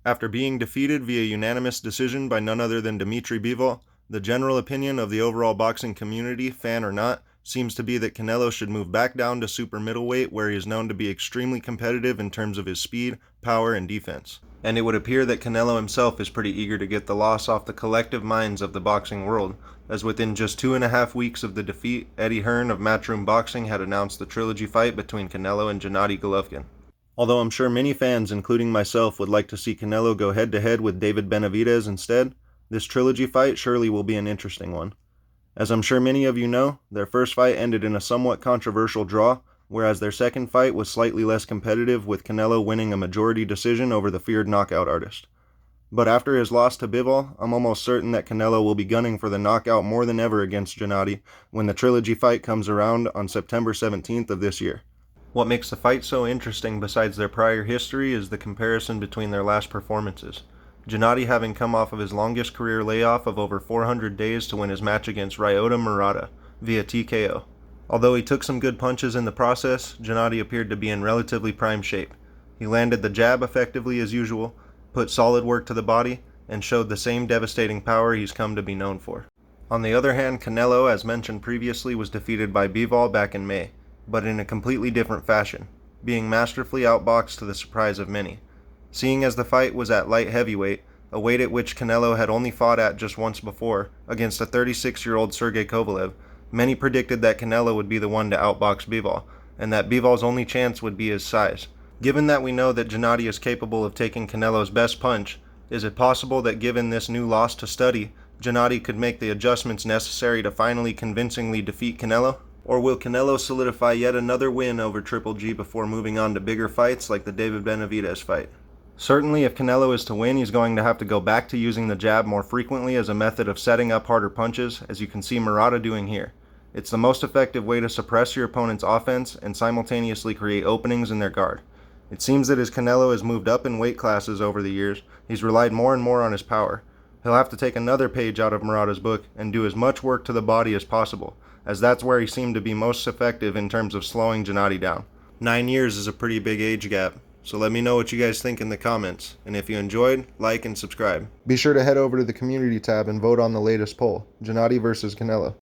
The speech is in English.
After being defeated via unanimous decision by none other than Dmitry Bivol, the general opinion of the overall boxing community, fan or not, seems to be that Canelo should move back down to super middleweight, where he is known to be extremely competitive in terms of his speed, power, and defense. And it would appear that Canelo himself is pretty eager to get the loss off the collective minds of the boxing world, as within just 2.5 weeks of the defeat, Eddie Hearn of Matchroom Boxing had announced the trilogy fight between Canelo and Gennady Golovkin. Although I'm sure many fans, including myself, would like to see Canelo go head-to-head with David Benavidez instead, this trilogy fight surely will be an interesting one. As I'm sure many of you know, their first fight ended in a somewhat controversial draw, whereas their second fight was slightly less competitive, with Canelo winning a majority decision over the feared knockout artist. But after his loss to Bivol, I'm almost certain that Canelo will be gunning for the knockout more than ever against Gennady when the trilogy fight comes around on September 17th of this year. What makes the fight so interesting besides their prior history is the comparison between their last performances. Gennady having come off of his longest career layoff of over 400 days to win his match against Ryota Murata via TKO. Although he took some good punches in the process, Gennady appeared to be in relatively prime shape. He landed the jab effectively as usual, put solid work to the body, and showed the same devastating power he's come to be known for. On the other hand, Canelo, as mentioned previously, was defeated by Bivol back in May, but in a completely different fashion, being masterfully outboxed to the surprise of many. Seeing as the fight was at light heavyweight, a weight at which Canelo had only fought at just once before, against a 36-year-old Sergey Kovalev, many predicted that Canelo would be the one to outbox Bivol, and that Bivol's only chance would be his size. Given that we know that Gennady is capable of taking Canelo's best punch, is it possible that given this new loss to study, Gennady could make the adjustments necessary to finally convincingly defeat Canelo? Or will Canelo solidify yet another win over Triple G before moving on to bigger fights like the David Benavidez fight? Certainly, if Canelo is to win, he's going to have to go back to using the jab more frequently as a method of setting up harder punches, as you can see Murata doing here. It's the most effective way to suppress your opponent's offense and simultaneously create openings in their guard. It seems that as Canelo has moved up in weight classes over the years, he's relied more and more on his power. He'll have to take another page out of Murata's book and do as much work to the body as possible, as that's where he seemed to be most effective in terms of slowing Gennady down. 9 years is a pretty big age gap, so let me know what you guys think in the comments, and if you enjoyed, like and subscribe. Be sure to head over to the community tab and vote on the latest poll, Gennady versus Canelo.